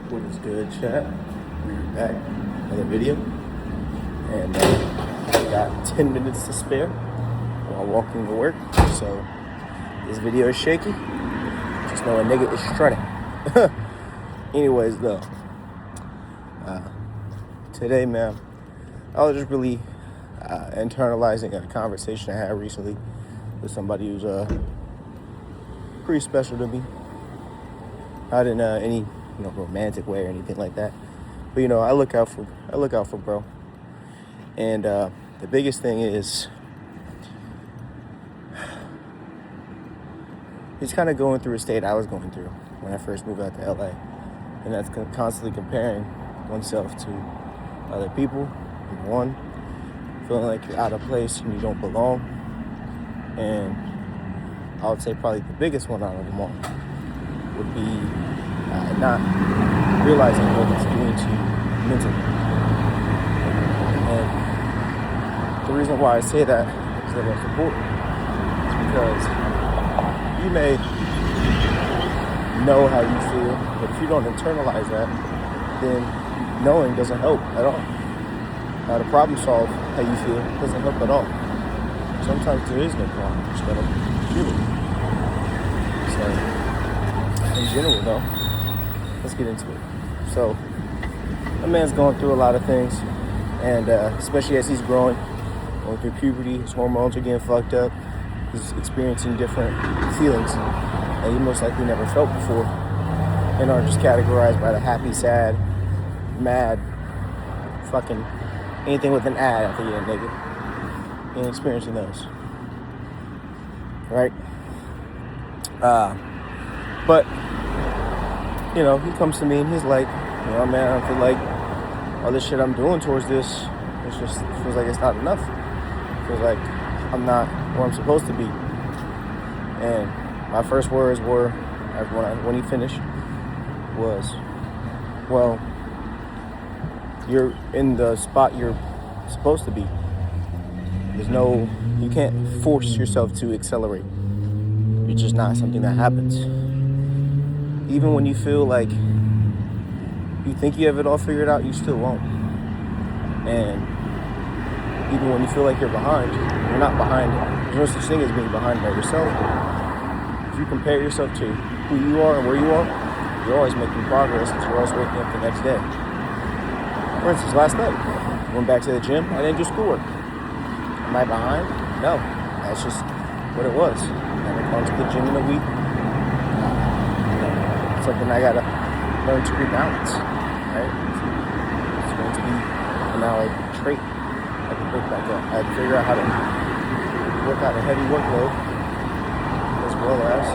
What is good, chat? We're back. Another video. And I got 10 minutes to spare while walking to work. So this video is shaky. Just know a nigga is strutting. Anyways, though. Today, man, I was just really internalizing a conversation I had recently with somebody who's pretty special to me. Not in any romantic way or anything like that, but I look out for bro. And the biggest thing is he's kind of going through a state I was going through when I first moved out to LA, and that's constantly comparing oneself to other people. Number one, feeling like you're out of place and you don't belong. And I would say probably the biggest one out of them all would be not realizing what it's doing to you mentally. And the reason why I say that is that it's important. It's because you may know how you feel, but if you don't internalize that, then knowing doesn't help at all. To problem solve how you feel doesn't help at all. Sometimes there is no problem, you just gotta feel it. So, in general though, let's get into it. So, a man's going through a lot of things, and especially as he's going through puberty, his hormones are getting fucked up. He's experiencing different feelings that he most likely never felt before, and are just categorized by the happy, sad, mad, fucking anything with an ad at the end, nigga. And experiencing those, right? But he comes to me and he's like, man, I feel like all this shit I'm doing towards this, feels like it's not enough. Feels like I'm not where I'm supposed to be. And my first words were, when he finished, was, well, you're in the spot you're supposed to be. You can't force yourself to accelerate. It's just not something that happens. Even when you feel like you think you have it all figured out, you still won't. And even when you feel like you're behind, you're not behind. There's no such thing as being behind by yourself. If you compare yourself to who you are and where you are, you're always making progress since you're always waking up the next day. For instance, last night, I went back to the gym. I didn't do schoolwork. Am I behind? No. That's just what it was. I haven't gone to the gym in a week. It's something I gotta learn to rebalance, right? It's going to be now a trait I can pick back up. I had to figure out how to work out a heavy workload as well as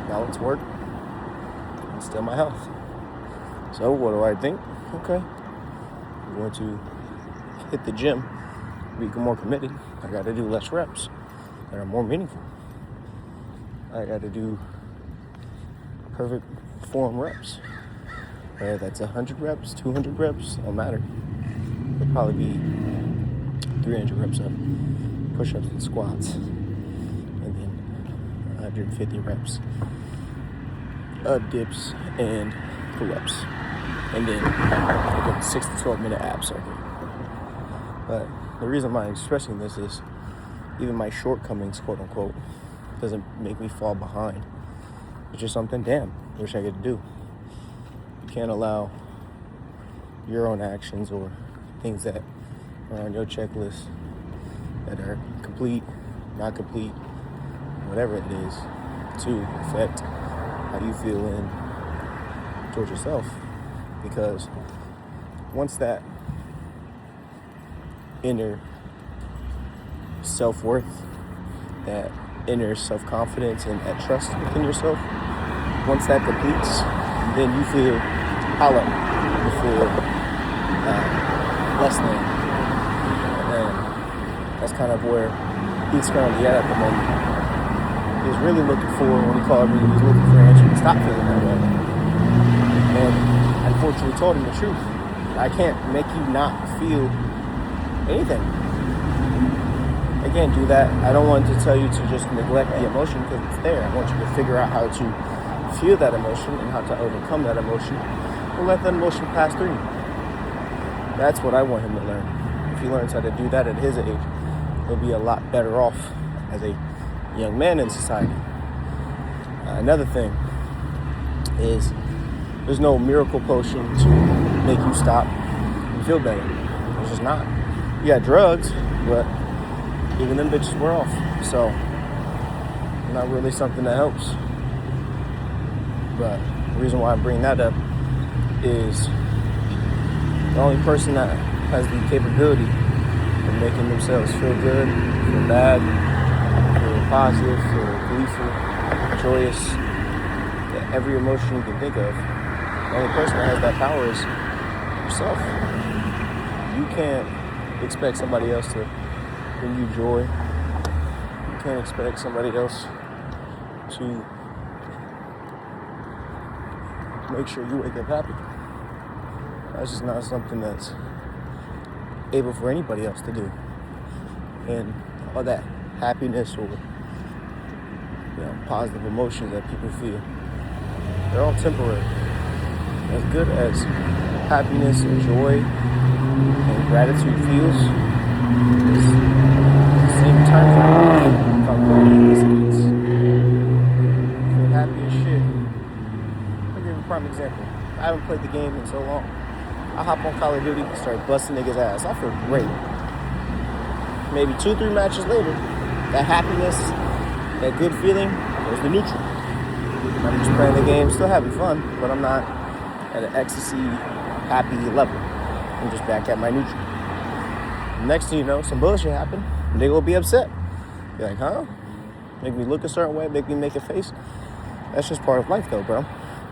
balance work and still my health. So what do I think? Okay, I'm going to hit the gym, be more committed. I got to do less reps that are more meaningful. I got to do perfect form reps. Whether that's 100 reps, 200 reps, don't matter. It'll probably be 300 reps of push-ups and squats, and then 150 reps of dips and pull-ups. And then a good 6 to 12 minute ab circuit. But the reason why I'm expressing this is even my shortcomings, quote unquote, doesn't make me fall behind. It's just something, wish I could do. You can't allow your own actions or things that are on your checklist that are complete, not complete, whatever it is, to affect how you feel towards yourself. Because once that inner self-worth, that inner self-confidence and that trust within yourself, once that depletes, then you feel hollow, you feel less than. And that's kind of where he's currently at the moment. He's really looking for, when he called me, he's looking for an answer to stop feeling that way. And unfortunately told him the truth. I can't make you not feel anything. I can't do that. I don't want to tell you to just neglect the emotion because it's there. I want you to figure out how to feel that emotion and how to overcome that emotion, or let that emotion pass through you. That's what I want him to learn. If he learns how to do that at his age, he'll be a lot better off as a young man in society. Another thing is there's no miracle potion to make you stop and feel better. There's just not. You got drugs, but even them bitches wear off. So, not really something that helps. But the reason why I bring that up is the only person that has the capability of making themselves feel good, feel bad, feel positive, feel gleeful, joyous, that every emotion you can think of, the only person that has that power is yourself. You can't expect somebody else to bring you joy. You can't expect somebody else to make sure you wake up happy. That's just not something that's able for anybody else to do. And all that happiness or positive emotions that people feel, they're all temporary. As good as happiness and joy and gratitude feels, it's the same time frame calculated. Feel happy as shit. I'll give you a prime example. I haven't played the game in so long. I hop on Call of Duty and start busting niggas' ass. I feel great. Maybe 2-3 matches later, that happiness, that good feeling goes to neutral. I'm just playing the game, still having fun, but I'm not at an ecstasy, happy level. I'm just back at my neutral. Next thing you know, some bullshit happened, and they will be upset. You're like, huh? Make me look a certain way, make me make a face. That's just part of life though, bro.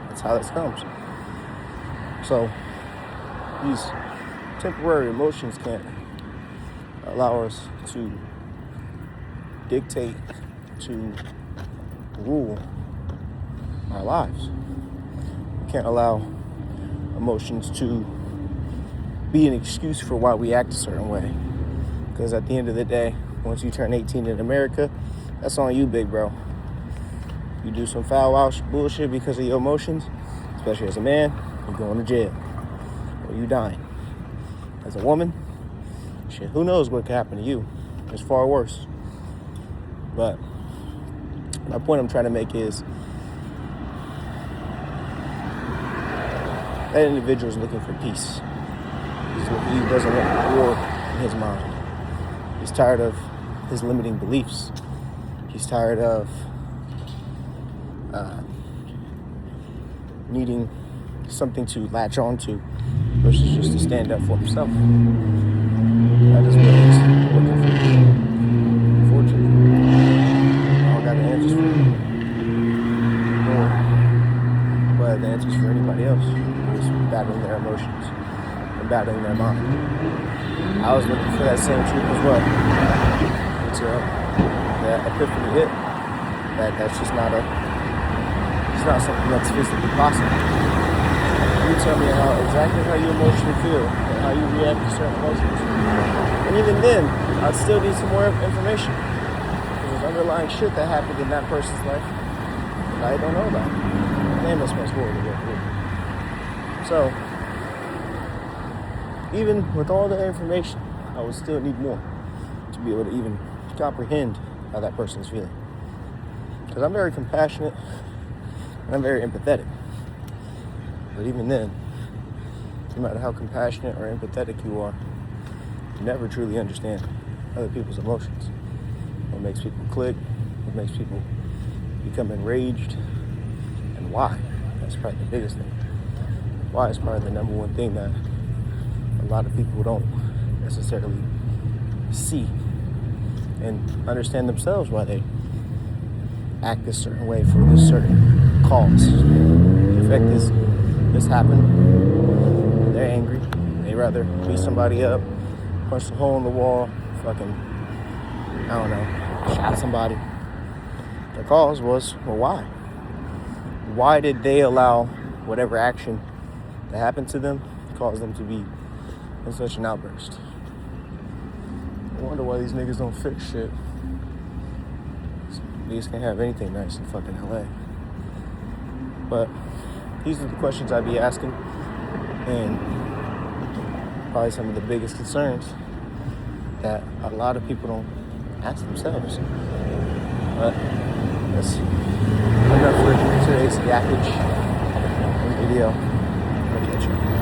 That's how this comes. So, these temporary emotions can't allow us to dictate, to rule our lives. We can't allow emotions to be an excuse for why we act a certain way. Because at the end of the day, once you turn 18 in America, that's on you, big bro. You do some foul bullshit because of your emotions, especially as a man, you're going to jail. Or you dying. As a woman, shit, who knows what could happen to you? It's far worse. But my point I'm trying to make is that individual is looking for peace. He doesn't want war in his mind. He's tired of his limiting beliefs. He's tired of needing something to latch on to versus just to stand up for himself. That is what he's looking for. Unfortunately, I don't got the answers for him. Nor do I have the answers for anybody else who's battling their emotions and battling their mind. I was looking for that same truth as well. Until that epiphany hit. That's just not it's not something that's physically possible. You tell me exactly how you emotionally feel and how you react to certain emotions. And even then, I'd still need some more information. Because there's underlying shit that happened in that person's life that I don't know about. Damn, that's much more to go through. So, even with all the information, I would still need more to be able to even comprehend how that person's feeling. Because I'm very compassionate and I'm very empathetic. But even then, no matter how compassionate or empathetic you are, you never truly understand other people's emotions. What makes people click, what makes people become enraged, and why. That's probably the biggest thing. Why is probably the number one thing that a lot of people don't necessarily see and understand themselves why they act this certain way for this certain cause. The fact is, this happened, they're angry, they rather beat somebody up, punch a hole in the wall, fucking, I don't know, shot somebody. The cause was, well, why? Why did they allow whatever action that happened to them cause them to be in such an outburst? I wonder why these niggas don't fix shit. These can't have anything nice in fucking LA. But these are the questions I'd be asking, and probably some of the biggest concerns that a lot of people don't ask themselves. But that's enough for today's yappage video. I'll catch you.